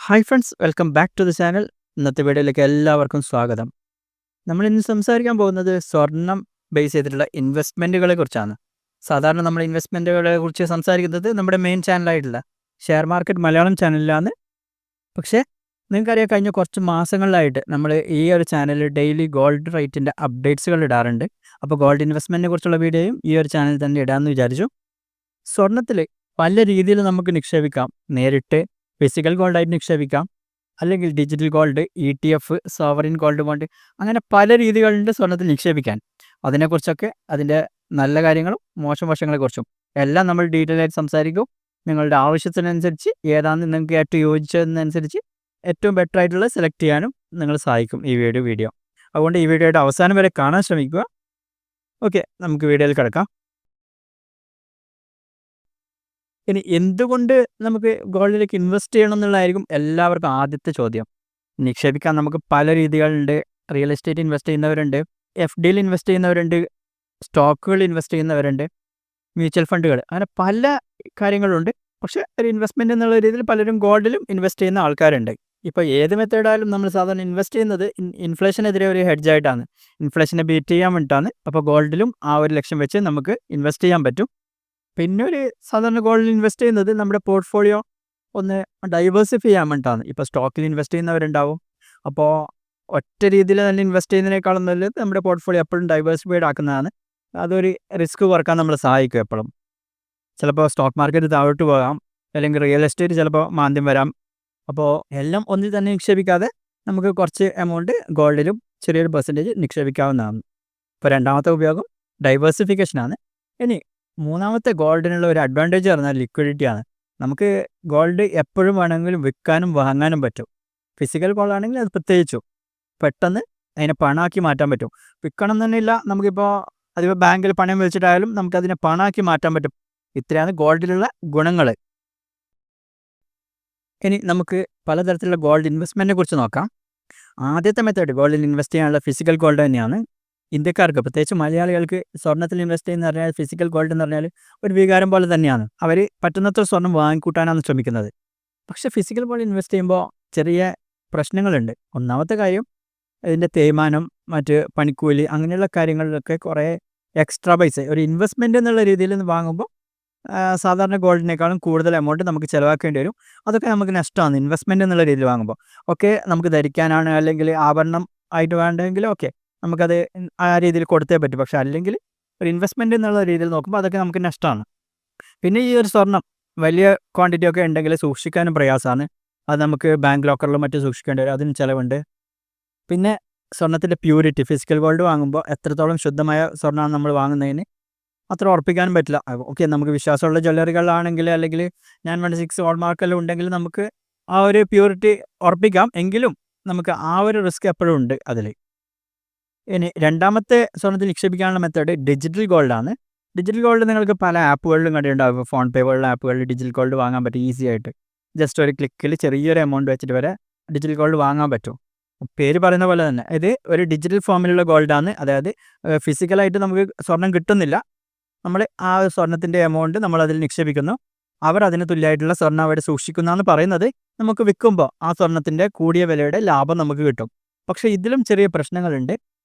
Hi friends, welcome back to the channel. ഇന്നത്തെ വീഡിയോയിലേക്ക് എല്ലാവർക്കും സ്വാഗതം. നമ്മൾ ഇന്ന് സംസാരിക്കാൻ പോകുന്നത് സ്വർണം ബേസ് ചെയ്തിട്ടുള്ള ഇൻവെസ്റ്റ്മെൻറ്റുകളെ കുറിച്ചാണ്. സാധാരണ നമ്മൾ ഇൻവെസ്റ്റ്മെൻറ്റുകളെ കുറിച്ച് സംസാരിക്കുന്നത് നമ്മുടെ മെയിൻ ചാനലായിട്ടുള്ള ഷെയർ മാർക്കറ്റ് മലയാളം ചാനലിലാണ്. പക്ഷേ നിങ്ങൾക്കറിയാം, കഴിഞ്ഞ കുറച്ച് മാസങ്ങളിലായിട്ട് നമ്മൾ ഈ ഒരു ചാനലിൽ ഡെയിലി ഗോൾഡ് റേറ്റിൻ്റെ അപ്ഡേറ്റ്സുകൾ ഇടാറുണ്ട്. അപ്പോൾ ഗോൾഡ് ഇൻവെസ്റ്റ്മെൻറ്റിനെ കുറിച്ചുള്ള വീഡിയോയും ഈ ഒരു ചാനലിൽ തന്നെ ഇടാമെന്ന് വിചാരിച്ചു. സ്വർണത്തിൽ പല രീതിയിൽ നമുക്ക് നിക്ഷേപിക്കാം. നേരിട്ട് ഫിസിക്കൽ ഗോൾഡായിട്ട് നിക്ഷേപിക്കാം, അല്ലെങ്കിൽ digital gold, ETF, sovereign gold bond, അങ്ങനെ പല രീതികളുണ്ട് സ്വർണ്ണത്തിൽ നിക്ഷേപിക്കാൻ. അതിനെക്കുറിച്ചൊക്കെ, അതിൻ്റെ നല്ല കാര്യങ്ങളും മോശം വശങ്ങളെക്കുറിച്ചും എല്ലാം നമ്മൾ ഡീറ്റെയിൽ ആയിട്ട് സംസാരിക്കും. നിങ്ങളുടെ ആവശ്യത്തിനനുസരിച്ച് ഏതാണ് നിങ്ങൾക്ക് ഏറ്റവും യോജിച്ചതെന്നനുസരിച്ച് ഏറ്റവും ബെറ്റർ ആയിട്ടുള്ളത് സെലക്ട് ചെയ്യാനും നിങ്ങൾ സഹായിക്കും ഈ വീഡിയോ. അതുകൊണ്ട് ഈ വീഡിയോയുടെ അവസാനം വരെ കാണാൻ ശ്രമിക്കുക. ഓക്കെ, നമുക്ക് വീഡിയോയിൽ കിടക്കാം. ഇനി എന്തുകൊണ്ട് നമുക്ക് ഗോൾഡിലേക്ക് ഇൻവെസ്റ്റ് ചെയ്യണം എന്നുള്ളതായിരിക്കും എല്ലാവർക്കും ആദ്യത്തെ ചോദ്യം. നിക്ഷേപിക്കാൻ നമുക്ക് പല രീതികളുണ്ട്. റിയൽ എസ്റ്റേറ്റ് ഇൻവെസ്റ്റ് ചെയ്യുന്നവരുണ്ട്, FDയിൽ ഇൻവെസ്റ്റ് ചെയ്യുന്നവരുണ്ട്, സ്റ്റോക്കുകൾ ഇൻവെസ്റ്റ് ചെയ്യുന്നവരുണ്ട്, മ്യൂച്വൽ ഫണ്ടുകൾ, അങ്ങനെ പല കാര്യങ്ങളുണ്ട്. പക്ഷേ ഒരു ഇൻവെസ്റ്റ്മെൻറ്റ് എന്നുള്ള രീതിയിൽ പലരും ഗോൾഡിലും ഇൻവെസ്റ്റ് ചെയ്യുന്ന ആൾക്കാരുണ്ട്. ഇപ്പോൾ ഏത് മെത്തേഡായാലും നമ്മൾ സാധാരണ ഇൻവെസ്റ്റ് ചെയ്യുന്നത് ഇൻഫ്ലേഷനെതിരെ ഒരു ഹെഡ്ജായിട്ടാണ്, ഇൻഫ്ലേഷനെ ബീറ്റ് ചെയ്യാൻ വേണ്ടിയിട്ടാണ്. അപ്പോൾ ഗോൾഡിലും ആ ഒരു ലക്ഷ്യം വെച്ച് നമുക്ക് ഇൻവെസ്റ്റ് ചെയ്യാൻ പറ്റും. പിന്നെ ഒരു സാധാരണ ഗോൾഡിൽ ഇൻവെസ്റ്റ് ചെയ്യുന്നത് നമ്മുടെ പോർട്ട്ഫോളിയോ ഒന്ന് ഡൈവേഴ്സിഫൈ ചെയ്യാൻ വേണ്ടിയിട്ടാണ്. ഇപ്പോൾ സ്റ്റോക്കിൽ ഇൻവെസ്റ്റ് ചെയ്യുന്നവരുണ്ടാവും. അപ്പോൾ ഒറ്റ രീതിയിൽ തന്നെ ഇൻവെസ്റ്റ് ചെയ്യുന്നതിനേക്കാളും നല്ലത് നമ്മുടെ പോർട്ട്ഫോളിയോ എപ്പോഴും ഡൈവേഴ്സിഫൈഡ് ആക്കുന്നതാണ്. അതൊരു റിസ്ക് കുറക്കാൻ നമ്മളെ സഹായിക്കും എപ്പോഴും. ചിലപ്പോൾ സ്റ്റോക്ക് മാർക്കറ്റ് താഴോട്ട് പോകാം, അല്ലെങ്കിൽ റിയൽ എസ്റ്റേറ്റ് ചിലപ്പോൾ മാന്ദ്യം വരാം. അപ്പോൾ എല്ലാം ഒന്നിൽ തന്നെ നിക്ഷേപിക്കാതെ നമുക്ക് കുറച്ച് എമൗണ്ട് ഗോൾഡിലും ചെറിയൊരു പെർസെൻറ്റേജ് നിക്ഷേപിക്കാവുന്നതാണ്. ഇപ്പോൾ രണ്ടാമത്തെ ഉപയോഗം ഡൈവേഴ്സിഫിക്കേഷനാണ്. ഇനി മൂന്നാമത്തെ ഗോൾഡിനുള്ള ഒരു അഡ്വാൻറ്റേജ് പറഞ്ഞാൽ ലിക്വിഡിറ്റിയാണ്. നമുക്ക് ഗോൾഡ് എപ്പോഴും വേണമെങ്കിലും വിൽക്കാനും വാങ്ങാനും പറ്റും. ഫിസിക്കൽ ഗോൾഡ് ആണെങ്കിൽ അത് പ്രത്യേകിച്ചും പെട്ടെന്ന് അതിനെ പണമാക്കി മാറ്റാൻ പറ്റും. വിൽക്കണം തന്നെയില്ല, നമുക്കിപ്പോൾ അതിപ്പോൾ ബാങ്കിൽ പണയം വെച്ചിട്ടായാലും നമുക്കതിനെ പണമാക്കി മാറ്റാൻ പറ്റും. ഇത്രയാണ് ഗോൾഡിലുള്ള ഗുണങ്ങൾ. ഇനി നമുക്ക് പലതരത്തിലുള്ള ഗോൾഡ് ഇൻവെസ്റ്റ്മെൻറ്റിനെ കുറിച്ച് നോക്കാം. ആദ്യത്തെ മെത്തേഡ് ഗോൾഡിൽ ഇൻവെസ്റ്റ് ചെയ്യാനുള്ള ഫിസിക്കൽ ഗോൾഡ് തന്നെയാണ്. ഇന്ത്യക്കാർക്ക്, പ്രത്യേകിച്ച് മലയാളികൾക്ക്, സ്വർണ്ണത്തിൽ ഇൻവെസ്റ്റ് ചെയ്യുന്ന പറഞ്ഞാൽ ഫിസിക്കൽ ഗോൾഡ് എന്ന് പറഞ്ഞാൽ ഒരു വികാരം പോലെ തന്നെയാണ്. അവർ പറ്റുന്നത്ര സ്വർണ്ണം വാങ്ങിക്കൂട്ടാനാണ് ശ്രമിക്കുന്നത്. പക്ഷേ ഫിസിക്കൽ ഗോൾഡ് ഇൻവെസ്റ്റ് ചെയ്യുമ്പോൾ ചെറിയ പ്രശ്നങ്ങളുണ്ട്. ഒന്നാമത്തെ കാര്യം, ഇതിൻ്റെ തേയ്മാനം, മറ്റ് പണിക്കൂലി, അങ്ങനെയുള്ള കാര്യങ്ങളിലൊക്കെ കുറേ എക്സ്ട്രാ പൈസ ഒരു ഇൻവെസ്റ്റ്മെൻറ്റ് എന്നുള്ള രീതിയിൽ നിന്ന് വാങ്ങുമ്പോൾ സാധാരണ ഗോൾഡിനേക്കാളും കൂടുതൽ എമൗണ്ട് നമുക്ക് ചിലവാക്കേണ്ടി വരും. അതൊക്കെ നമുക്ക് നഷ്ടമാണ് ഇൻവെസ്റ്റ്മെൻറ്റ് എന്നുള്ള രീതിയിൽ വാങ്ങുമ്പോൾ. ഓക്കെ, നമുക്ക് ധരിക്കാനാണ് അല്ലെങ്കിൽ ആഭരണം ആയിട്ട് വേണ്ടെങ്കിൽ ഓക്കെ, നമുക്കത് ആ രീതിയിൽ കൊടുത്തേ പറ്റും. പക്ഷേ അല്ലെങ്കിൽ ഒരു ഇൻവെസ്റ്റ്മെൻറ്റ് എന്നുള്ള രീതിയിൽ നോക്കുമ്പോൾ അതൊക്കെ നമുക്ക് നഷ്ടമാണ്. പിന്നെ ഈ ഒരു സ്വർണം വലിയ ക്വാണ്ടിറ്റി ഒക്കെ ഉണ്ടെങ്കിൽ സൂക്ഷിക്കാനും പ്രയാസമാണ്. അത് നമുക്ക് ബാങ്ക് ലോക്കറിലും മറ്റും സൂക്ഷിക്കേണ്ടി വരും, അതിന് ചിലവുണ്ട്. പിന്നെ സ്വർണ്ണത്തിൻ്റെ പ്യൂരിറ്റി, ഫിസിക്കൽ ഗോൾഡ് വാങ്ങുമ്പോൾ എത്രത്തോളം ശുദ്ധമായ സ്വർണ്ണമാണ് നമ്മൾ വാങ്ങുന്നതിന് അത്ര ഉറപ്പിക്കാനും പറ്റില്ല. ഓക്കെ, നമുക്ക് വിശ്വാസമുള്ള ജ്വല്ലറികളാണെങ്കിൽ, അല്ലെങ്കിൽ 916 ഹോൾമാർക്കെല്ലാം ഉണ്ടെങ്കിൽ നമുക്ക് ആ ഒരു പ്യൂരിറ്റി ഉറപ്പിക്കാം. എങ്കിലും നമുക്ക് ആ ഒരു റിസ്ക് എപ്പോഴും ഉണ്ട് അതിൽ. ഇനി രണ്ടാമത്തെ സ്വർണ്ണത്തിൽ നിക്ഷേപിക്കാനുള്ള മെത്തേഡ് ഡിജിറ്റൽ ഗോൾഡാണ്. ഡിജിറ്റൽ ഗോൾഡ് നിങ്ങൾക്ക് പല ആപ്പുകളിലും കണ്ടിട്ടുണ്ടാകും. ഫോൺ പേ പോലുള്ള ആപ്പുകളിൽ ഡിജിറ്റൽ ഗോൾഡ് വാങ്ങാൻ പറ്റും ഈസി ആയിട്ട്. ജസ്റ്റ് ഒരു ക്ലിക്കിൽ ചെറിയൊരു എമൗണ്ട് വെച്ചിട്ട് വരെ ഡിജിറ്റൽ ഗോൾഡ് വാങ്ങാൻ പറ്റും. പേര് പറയുന്ന പോലെ തന്നെ ഇത് ഒരു ഡിജിറ്റൽ ഫോമിലുള്ള ഗോൾഡാണ്. അതായത് ഫിസിക്കലായിട്ട് നമുക്ക് സ്വർണം കിട്ടുന്നില്ല. നമ്മൾ ആ സ്വർണത്തിൻ്റെ എമൗണ്ട് നമ്മൾ അതിൽ നിക്ഷേപിക്കുന്നു. അവർ അതിന് തുല്യമായിട്ടുള്ള സ്വർണ്ണം അവിടെ സൂക്ഷിക്കുന്നതെന്ന് പറയുന്നത് നമുക്ക് വിൽക്കുമ്പോൾ ആ സ്വർണത്തിൻ്റെ കൂടിയ വിലയുടെ ലാഭം നമുക്ക് കിട്ടും. പക്ഷേ ഇതിലും ചെറിയ പ്രശ്നങ്ങളുണ്ട്.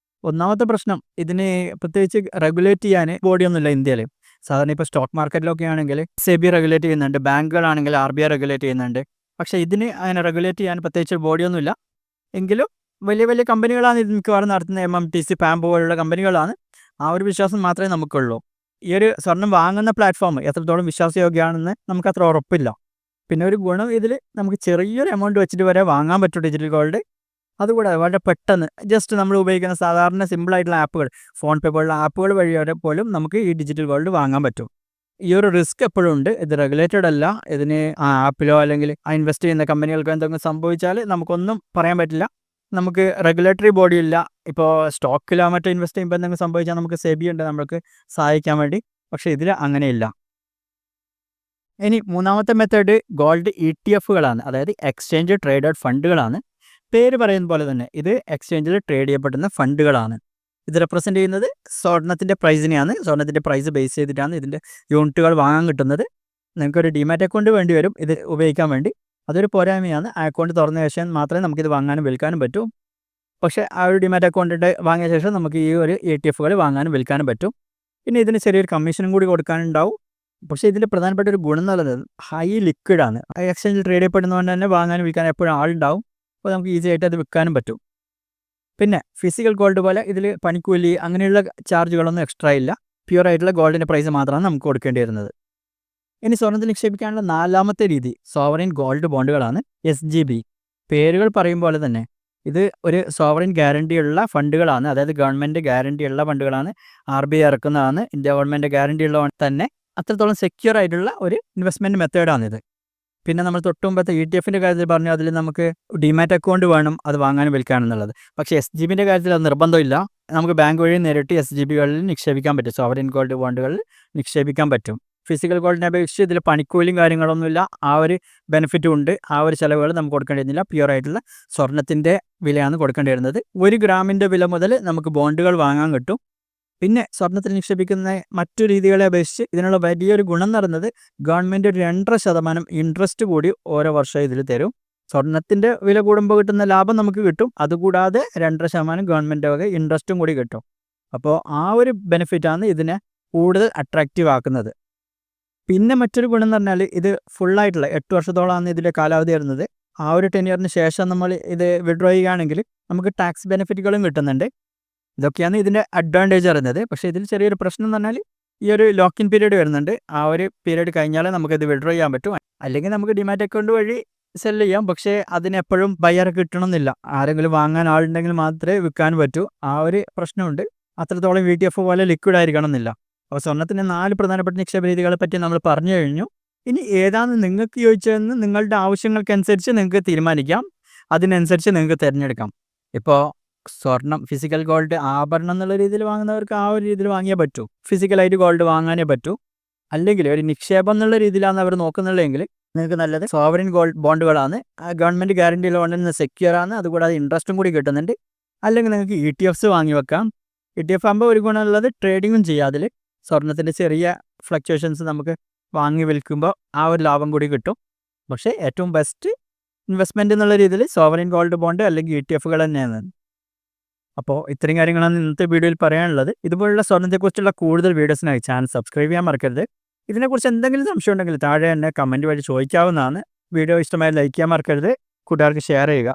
ഒന്നാമത്തെ പ്രശ്നം, ഇതിന് പ്രത്യേകിച്ച് റെഗുലേറ്റ് ചെയ്യാൻ ബോഡിയൊന്നുമില്ല ഇന്ത്യയിൽ. സാധാരണ ഇപ്പോൾ സ്റ്റോക്ക് മാർക്കറ്റിലൊക്കെ ആണെങ്കിൽ സെബി റെഗുലേറ്റ് ചെയ്യുന്നുണ്ട്, ബാങ്കുകളാണെങ്കിൽ RBI റെഗുലേറ്റ് ചെയ്യുന്നുണ്ട്. പക്ഷേ ഇതിന് അങ്ങനെ റെഗുലേറ്റ് ചെയ്യാൻ പ്രത്യേകിച്ച് ബോഡിയൊന്നുമില്ല. എങ്കിലും വലിയ വലിയ കമ്പനികളാണ് ഇത് മിക്കവാറും നടത്തുന്നത്. MMTC, PAM പോലുള്ള കമ്പനികളാണ്. ആ ഒരു വിശ്വാസം മാത്രമേ നമുക്കുള്ളൂ. ഈ ഒരു സ്വർണം വാങ്ങുന്ന പ്ലാറ്റ്ഫോം എത്രത്തോളം വിശ്വാസയോഗ്യമാണെന്ന് നമുക്കത്ര ഉറപ്പില്ല. പിന്നെ ഒരു ഗുണം, ഇതിൽ നമുക്ക് ചെറിയൊരു എമൗണ്ട് വെച്ചിട്ട് വരെ വാങ്ങാൻ പറ്റും ഡിജിറ്റൽ ഗോൾഡ്. അതുകൂടാതെ വളരെ പെട്ടെന്ന് ജസ്റ്റ് നമ്മൾ ഉപയോഗിക്കുന്ന സാധാരണ സിമ്പിളായിട്ടുള്ള ആപ്പുകൾ, ഫോൺ പേ പോലുള്ള ആപ്പുകൾ വഴി വരെ പോലും നമുക്ക് ഈ ഡിജിറ്റൽ ഗോൾഡ് വാങ്ങാൻ പറ്റും. ഈ ഒരു റിസ്ക് എപ്പോഴും ഉണ്ട്. ഇത് റെഗുലേറ്റഡ് അല്ല. ഇതിന് ആ ആപ്പിലോ അല്ലെങ്കിൽ ആ ഇൻവെസ്റ്റ് ചെയ്യുന്ന കമ്പനികൾക്കോ എന്തെങ്കിലും സംഭവിച്ചാൽ നമുക്കൊന്നും പറയാൻ പറ്റില്ല. നമുക്ക് റെഗുലേറ്ററി ബോഡി ഇല്ല. ഇപ്പോൾ സ്റ്റോക്കിലോ മറ്റോ ഇൻവെസ്റ്റ് ചെയ്യുമ്പോൾ എന്തെങ്കിലും സംഭവിച്ചാൽ നമുക്ക് സെബി ഉണ്ട് നമുക്ക് സഹായിക്കാൻ വേണ്ടി. പക്ഷേ ഇതിൽ അങ്ങനെയില്ല. ഇനി മൂന്നാമത്തെ മെത്തേഡ് ഗോൾഡ് ETF-കളാണ്. അതായത് എക്സ്ചേഞ്ച് ട്രേഡഡ് ഫണ്ടുകളാണ്. പേര് പറയുന്ന പോലെ തന്നെ ഇത് എക്സ്ചേഞ്ചിൽ ട്രേഡ് ചെയ്യപ്പെടുന്ന ഫണ്ടുകളാണ്. ഇത് റെപ്രസെൻ്റ് ചെയ്യുന്നത് സ്വർണത്തിൻ്റെ പ്രൈസിനെയാണ്. സ്വർണത്തിൻ്റെ പ്രൈസ് ബേസ് ചെയ്തിട്ടാണ് ഇതിൻ്റെ യൂണിറ്റുകൾ വാങ്ങാൻ കിട്ടുന്നത്. നിങ്ങൾക്കൊരു ഡിമാറ്റ് അക്കൗണ്ട് വേണ്ടി വരും ഇത് ഉപയോഗിക്കാൻ വേണ്ടി. അതൊരു പോരായ്മയാണ്. ആ അക്കൗണ്ട് തുറന്ന ശേഷം മാത്രമേ നമുക്കിത് വാങ്ങാനും വിൽക്കാനും പറ്റൂ. പക്ഷേ ആ ഒരു ഡിമാറ്റ് അക്കൗണ്ടിൻ്റെ വാങ്ങിയ ശേഷം നമുക്ക് ഈ ഒരു ETF വാങ്ങാനും വിൽക്കാനും പറ്റും. പിന്നെ ഇതിന് ചെറിയൊരു കമ്മീഷനും കൂടി കൊടുക്കാനുണ്ടാവും. പക്ഷേ ഇതിൽ പ്രധാനപ്പെട്ട ഒരു ഗുണം എന്നുള്ളത് ഹൈ ലിക്വിഡാണ്. എക്സ്ചേഞ്ചിൽ ട്രേഡ് ചെയ്യപ്പെടുന്നതുകൊണ്ട് തന്നെ വാങ്ങാനും വിൽക്കാനും എപ്പോഴും ആളുണ്ടാവും. അപ്പോൾ നമുക്ക് ഈസി ആയിട്ട് അത് വിൽക്കാനും പറ്റും. പിന്നെ ഫിസിക്കൽ ഗോൾഡ് പോലെ ഇതിൽ പണിക്കൂലി അങ്ങനെയുള്ള ചാർജുകളൊന്നും എക്സ്ട്രാ ഇല്ല. പ്യുവർ ആയിട്ടുള്ള ഗോൾഡിൻ്റെ പ്രൈസ് മാത്രമാണ് നമുക്ക് കൊടുക്കേണ്ടി വരുന്നത്. ഇനി സ്വർണ്ണത്തിൽ നിക്ഷേപിക്കാനുള്ള 4ാമത്തെ രീതി സോവറിൻ ഗോൾഡ് ബോണ്ടുകളാണ്. SGB പേരുകൾ പറയും പോലെ തന്നെ ഇത് ഒരു സോവറിൻ ഗ്യാരണ്ടിയുള്ള ഫണ്ടുകളാണ്. അതായത് ഗവൺമെൻറ് ഗ്യാരണ്ടിയുള്ള ഫണ്ടുകളാണ്. RBI ഇറക്കുന്നതാണ്. ഇന്ത്യ ഗവൺമെൻറ് ഗ്യാരണ്ടിയുള്ള തന്നെ അത്രത്തോളം സെക്യൂർ ആയിട്ടുള്ള ഒരു ഇൻവെസ്റ്റ്മെൻറ്റ് മെത്തേഡാണിത്. പിന്നെ നമ്മൾ തൊട്ട് മുമ്പത്തെ ETF കാര്യത്തിൽ പറഞ്ഞു, അതിൽ നമുക്ക് ഡിമാറ്റ് അക്കൗണ്ട് വേണം അത് വാങ്ങാനും വിൽക്കാനെന്നുള്ളത്. പക്ഷേ SGB കാര്യത്തിൽ അത് നിർബന്ധമില്ല. നമുക്ക് ബാങ്ക് വഴി നേരിട്ട് SGBകളിൽ നിക്ഷേപിക്കാൻ പറ്റും. സോവറിൻ ഗോൾഡ് ബോണ്ടുകളിൽ നിക്ഷേപിക്കാൻ പറ്റും. ഫിസിക്കൽ ഗോൾഡിനെ അപേക്ഷിച്ച് ഇതിൽ പണിക്കൂലിയും കാര്യങ്ങളൊന്നുമില്ല. ആ ഒരു ബെനിഫിറ്റും ഉണ്ട്. ആ ഒരു ചിലവുകൾ നമുക്ക് കൊടുക്കേണ്ടി വരുന്നില്ല. പ്യുവർ ആയിട്ടുള്ള സ്വർണ്ണത്തിൻ്റെ വിലയാണ് കൊടുക്കേണ്ടി വരുന്നത്. 1 ഗ്രാമിൻ്റെ വില മുതൽ നമുക്ക് ബോണ്ടുകൾ വാങ്ങാൻ കിട്ടും. പിന്നെ സ്വർണ്ണത്തിൽ നിക്ഷേപിക്കുന്ന മറ്റു രീതികളെ അപേക്ഷിച്ച് ഇതിനുള്ള വലിയൊരു ഗുണം എന്ന് പറയുന്നത് ഗവൺമെൻറ് ഒരു 2.5% ഇൻട്രസ്റ്റ് കൂടി ഓരോ വർഷം ഇതിൽ തരും. സ്വർണ്ണത്തിൻ്റെ വില കൂടുമ്പോൾ കിട്ടുന്ന ലാഭം നമുക്ക് കിട്ടും. അതുകൂടാതെ 2.5% ഗവൺമെൻറ് വക ഇൻട്രസ്റ്റും കൂടി കിട്ടും. അപ്പോൾ ആ ഒരു ബെനിഫിറ്റാണ് ഇതിനെ കൂടുതൽ അട്രാക്റ്റീവ് ആക്കുന്നത്. പിന്നെ മറ്റൊരു ഗുണം എന്ന് പറഞ്ഞാൽ ഇത് ഫുള്ളായിട്ടുള്ള 8 വർഷത്തോളമാണ് ഇതിൻ്റെ കാലാവധി വരുന്നത്. ആ ഒരു 10 ഇയറിന് ശേഷം നമ്മൾ ഇത് വിഡ്രോ ചെയ്യുകയാണെങ്കിൽ നമുക്ക് ടാക്സ് ബെനിഫിറ്റുകളും കിട്ടുന്നുണ്ട്. ഇതൊക്കെയാണ് ഇതിൻ്റെ അഡ്വാൻറ്റേജ് അറിയുന്നത്. പക്ഷേ ഇതിൽ ചെറിയൊരു പ്രശ്നം എന്ന് പറഞ്ഞാൽ ഈ ഒരു ലോക്കിൻ പീരീഡ് വരുന്നുണ്ട്. ആ ഒരു പീരീഡ് കഴിഞ്ഞാലേ നമുക്കിത് വിഡ്രോ ചെയ്യാൻ പറ്റും. അല്ലെങ്കിൽ നമുക്ക് ഡിമാറ്റ് അക്കൗണ്ട് വഴി സെല് ചെയ്യാം. പക്ഷേ അതിനെപ്പോഴും ബയ്യർ കിട്ടണമെന്നില്ല. ആരെങ്കിലും വാങ്ങാൻ ആളുണ്ടെങ്കിൽ മാത്രമേ വിൽക്കാൻ പറ്റൂ. ആ ഒരു പ്രശ്നമുണ്ട്. അത്രത്തോളം ETF പോലെ ലിക്വിഡ് ആയിരിക്കണം എന്നില്ല. അപ്പോൾ സ്വർണ്ണത്തിൻ്റെ 4 പ്രധാനപ്പെട്ട നിക്ഷേപ രീതികളെ പറ്റി നമ്മൾ പറഞ്ഞു കഴിഞ്ഞു. ഇനി ഏതാണ് നിങ്ങൾക്ക് യോജിച്ചതെന്ന് നിങ്ങളുടെ ആവശ്യങ്ങൾക്കനുസരിച്ച് നിങ്ങൾക്ക് തീരുമാനിക്കാം. അതിനനുസരിച്ച് നിങ്ങൾക്ക് തിരഞ്ഞെടുക്കാം. ഇപ്പോൾ സ്വർണം ഫിസിക്കൽ ഗോൾഡ് ആഭരണം എന്നുള്ള രീതിയിൽ വാങ്ങുന്നവർക്ക് ആ ഒരു രീതിയിൽ വാങ്ങിയേ പറ്റൂ. ഫിസിക്കലായിട്ട് ഗോൾഡ് വാങ്ങാനേ പറ്റൂ. അല്ലെങ്കിൽ ഒരു നിക്ഷേപം എന്നുള്ള രീതിയിലാണ് അവർ നോക്കുന്നുള്ളതെങ്കിൽ നിങ്ങൾക്ക് നല്ലത് സോവറിൻ ഗോൾഡ് ബോണ്ടുകളാണ്. ഗവൺമെൻറ് ഗ്യാരണ്ടി ലോണിൽ സെക്യൂർ ആണ്. അതുകൂടാതെ ഇൻട്രസ്റ്റും കൂടി കിട്ടുന്നുണ്ട്. അല്ലെങ്കിൽ നിങ്ങൾക്ക് ETFs വാങ്ങി വെക്കാം. ETF ആകുമ്പോൾ ഒരു ഗുണമുള്ളത് ട്രേഡിങ്ങും ചെയ്യാം. അതിൽ സ്വർണ്ണത്തിൻ്റെ ചെറിയ ഫ്ലക്ച്വേഷൻസ് നമുക്ക് വാങ്ങി വിൽക്കുമ്പോൾ ആ ഒരു ലാഭം കൂടി കിട്ടും. പക്ഷേ ഏറ്റവും ബെസ്റ്റ് ഇൻവെസ്റ്റ്മെൻറ്റ് എന്നുള്ള രീതിയിൽ സോവറിൻ ഗോൾഡ് ബോണ്ട് അല്ലെങ്കിൽ ETFകൾ തന്നെയാണ്. അപ്പോൾ ഇത്രയും കാര്യങ്ങളാണ് ഇന്നത്തെ വീഡിയോയിൽ പറയാനുള്ളത്. ഇതുപോലുള്ള സ്വർണ്ണത്തെക്കുറിച്ചുള്ള കൂടുതൽ വീഡിയോസിനായി ചാനൽ സബ്സ്ക്രൈബ് ചെയ്യാൻ മറക്കരുത്. ഇതിനെക്കുറിച്ച് എന്തെങ്കിലും സംശയം ഉണ്ടെങ്കിൽ താഴെ തന്നെ കമൻറ്റ് വഴി ചോദിക്കാവുന്നതാണ്. വീഡിയോ ഇഷ്ടമായി ലൈക്ക് ചെയ്യാൻ മറക്കരുത്. കൂട്ടുകാർക്ക് ഷെയർ ചെയ്യുക.